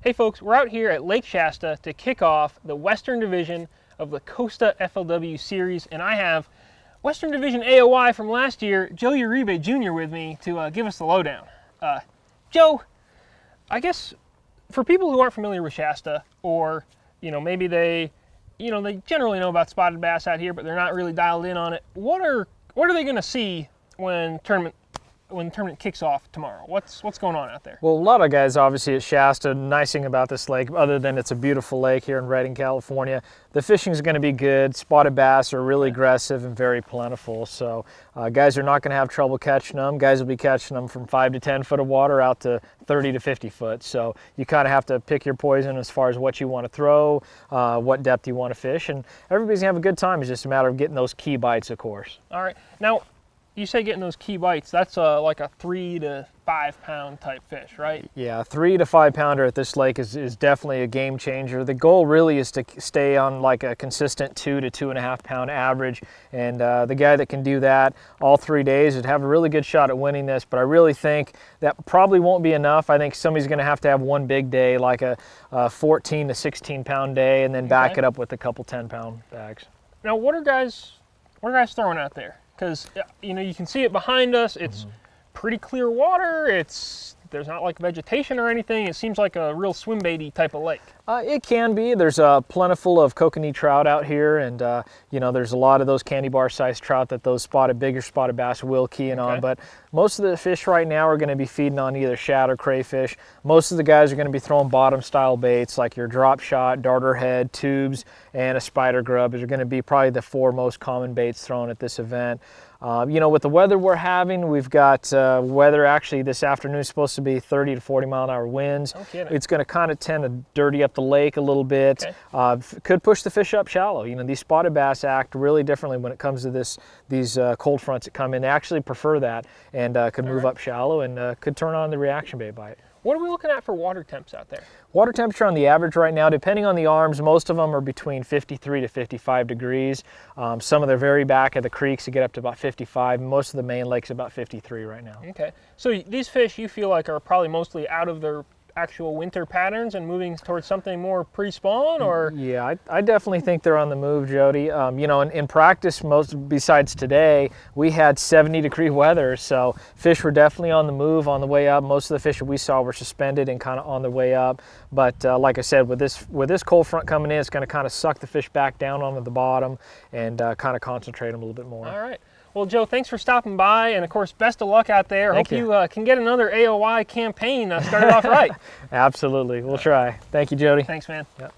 Hey folks, we're out here at Lake Shasta to kick off the Western Division of the Costa FLW Series, and I have Western Division AOY from last year, Joe Uribe Jr. with me to give us the lowdown. Joe, I guess for people who aren't familiar with Shasta, or maybe they generally know about spotted bass out here, but they're not really dialed in on it. What are they going to see when the tournament kicks off tomorrow? What's going on out there? Well, a lot of guys obviously at Shasta, nice thing about this lake, other than it's a beautiful lake here in Redding, California, the fishing is going to be good. Spotted bass are really aggressive and very plentiful, so guys are not going to have trouble catching them. Guys will be catching them from 5 to 10 foot of water out to 30 to 50 foot, so you kind of have to pick your poison as far as what you want to throw, what depth you want to fish, and everybody's going to have a good time. It's just a matter of getting those key bites, of course. All right. Now, you say getting those key bites, that's like a 3 to 5 pound type fish, right? Yeah, 3 to 5 pounder at this lake is definitely a game changer. The goal really is to stay on like a consistent 2 to 2.5 pound average, and the guy that can do that all 3 days would have a really good shot at winning this, but I really think that probably won't be enough. I think somebody's going to have one big day, like a 14 to 16 pound day, and then back it up with a couple 10 pound bags. Now, what are guys throwing out there? Because you can see it behind us. It's pretty clear water. There's not like vegetation or anything. It seems like a real swim baity type of lake. It can be. There's plentiful of kokanee trout out here, and there's a lot of those candy bar sized trout that those bigger spotted bass will key in on. But most of the fish right now are going to be feeding on either shad or crayfish. Most of the guys are going to be throwing bottom style baits like your drop shot, darter head, tubes, and a spider grub. Those are going to be probably the 4 most common baits thrown at this event. With the weather we're having, we've got weather actually this afternoon is supposed to be 30 to 40 mile an hour winds. No kidding. It's going to kind of tend to dirty up the lake a little bit. Could push the fish up shallow. These spotted bass act really differently when it comes to these cold fronts that come in. They actually prefer that and could move up shallow and could turn on the reaction bait bite. What are we looking at for water temps out there? Water temperature on the average right now, depending on the arms, most of them are between 53 to 55 degrees. Some of the very back of the creeks, you get up to about 55. Most of the main lakes about 53 right now. Okay, so these fish you feel like are probably mostly out of their actual winter patterns and moving towards something more pre-spawn, or? Yeah, I definitely think they're on the move, Jody. In practice, besides today, we had 70-degree weather, so fish were definitely on the move on the way up. Most of the fish that we saw were suspended and kind of on the way up. But like I said, with this cold front coming in, it's going to kind of suck the fish back down onto the bottom and kind of concentrate them a little bit more. All right. Well, Joe, thanks for stopping by, and of course, best of luck out there. Hope you can get another AOY campaign started off right. Absolutely, we'll try. Thank you, Jody. Thanks, man. Yep.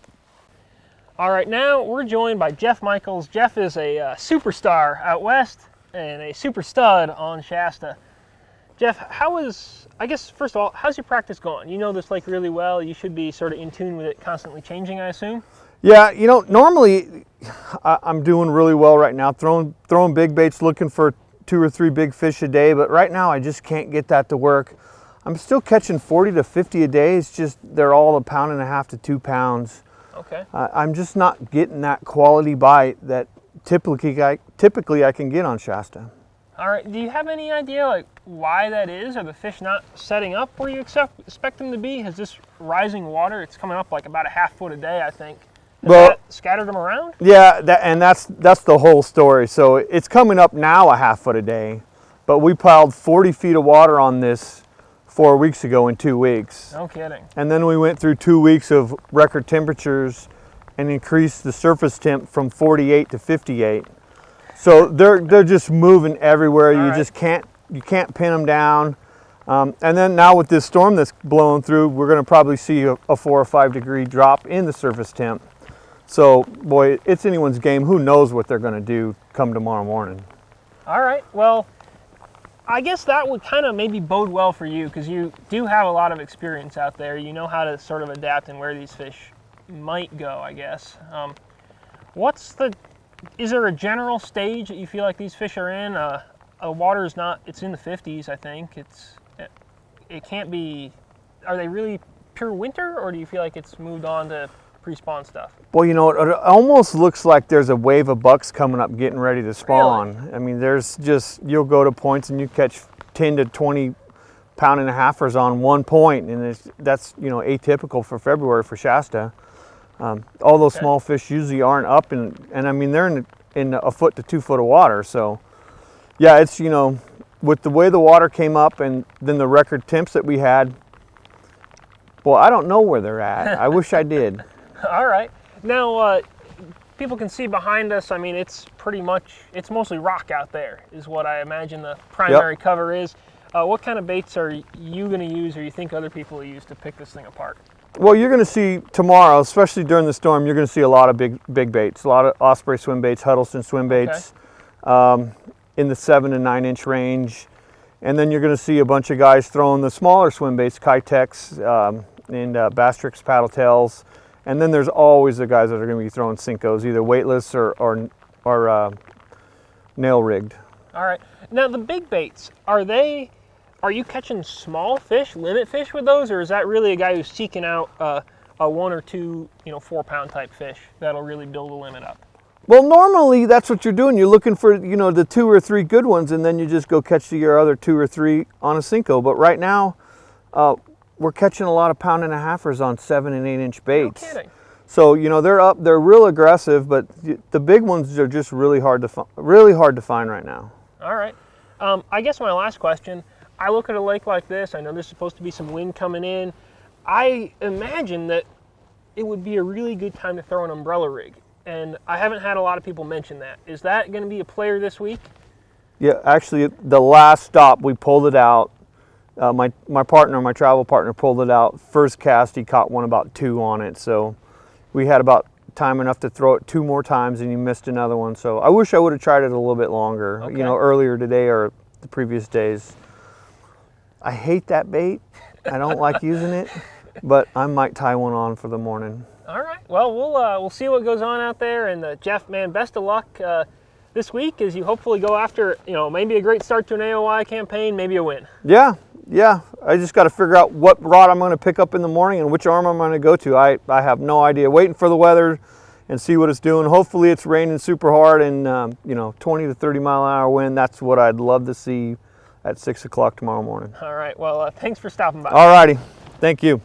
All right, now we're joined by Jeff Michels. Jeff is a superstar out west and a super stud on Shasta. Jeff, first of all, how's your practice going? You know this lake really well. You should be sort of in tune with it constantly changing, I assume? Yeah, normally I'm doing really well right now, throwing big baits, looking for 2 or 3 big fish a day, but right now I just can't get that to work. I'm still catching 40 to 50 a day. It's just they're all 1.5 pounds to 2 pounds. Okay. I'm just not getting that quality bite that typically I can get on Shasta. All right, do you have any idea why that is? Are the fish not setting up where you expect them to be? Has this rising water, it's coming up like about a half foot a day, I think. Has that scattered them around? Yeah, that's the whole story. So it's coming up now a half foot a day, but we piled 40 feet of water on this 4 weeks ago in 2 weeks. No kidding. And then we went through 2 weeks of record temperatures and increased the surface temp from 48 to 58. So they're just moving everywhere. You can't pin them down. And then now with this storm that's blowing through, we're going to probably see a 4 or 5 degree drop in the surface temp. So, boy, it's anyone's game. Who knows what they're going to do come tomorrow morning. All right. Well, I guess that would kind of maybe bode well for you because you do have a lot of experience out there. You know how to sort of adapt and where these fish might go, I guess. Is there a general stage that you feel like these fish are in? Water is not, it's in the 50s, I think. It can't be, are they really pure winter, or do you feel like it's moved on to pre-spawn stuff? Well, it almost looks like there's a wave of bucks coming up getting ready to spawn. Really? I mean, you'll go to points and you catch 10 to 20 pound and a halfers on 1 point, and that's atypical for February for Shasta. All those small fish usually aren't up, and I mean they're in a foot to 2 foot of water. So yeah, it's with the way the water came up and then the record temps that we had. Well, I don't know where they're at. I wish I did. All right. Now, people can see behind us, I mean, it's mostly rock out there, is what I imagine the primary cover is. What kind of baits are you going to use, or you think other people will use to pick this thing apart? Well, you're going to see tomorrow, especially during the storm, you're going to see a lot of big baits, a lot of Osprey swim baits, Huddleston swim baits, in the 7 and 9 inch range. And then you're going to see a bunch of guys throwing the smaller swim baits, Kitex and Bass Tricks paddle tails. And then there's always the guys that are going to be throwing Cincos, either weightless or nail rigged. All right. Now the big baits, are you catching small fish, limit fish with those, or is that really a guy who's seeking out a 1 or 2, 4 pound type fish that'll really build a limit up? Well, normally that's what you're doing. You're looking for, the 2 or 3 good ones, and then you just go catch your other 2 or 3 on a Cinco. But right now, we're catching a lot of pound and a halfers on 7 and 8 inch baits. No kidding. So they're real aggressive, but the big ones are just really hard to find right now. All right. I guess my last question. I look at a lake like this. I know there's supposed to be some wind coming in. I imagine that it would be a really good time to throw an umbrella rig. And I haven't had a lot of people mention that. Is that going to be a player this week? Yeah, actually, the last stop we pulled it out. My travel partner pulled it out. First cast, he caught one about 2 on it. So we had about time enough to throw it 2 more times, and he missed another one. So I wish I would have tried it a little bit longer, earlier today or the previous days. I hate that bait. I don't like using it, but I might tie one on for the morning. All right. Well, we'll see what goes on out there. And Jeff, man, best of luck this week as you hopefully go after, maybe a great start to an AOI campaign, maybe a win. Yeah. I just got to figure out what rod I'm going to pick up in the morning and which arm I'm going to go to. I have no idea. Waiting for the weather and see what it's doing. Hopefully it's raining super hard and 20 to 30 mile an hour wind. That's what I'd love to see at 6 o'clock tomorrow morning. All right. Well, thanks for stopping by. All righty. Thank you.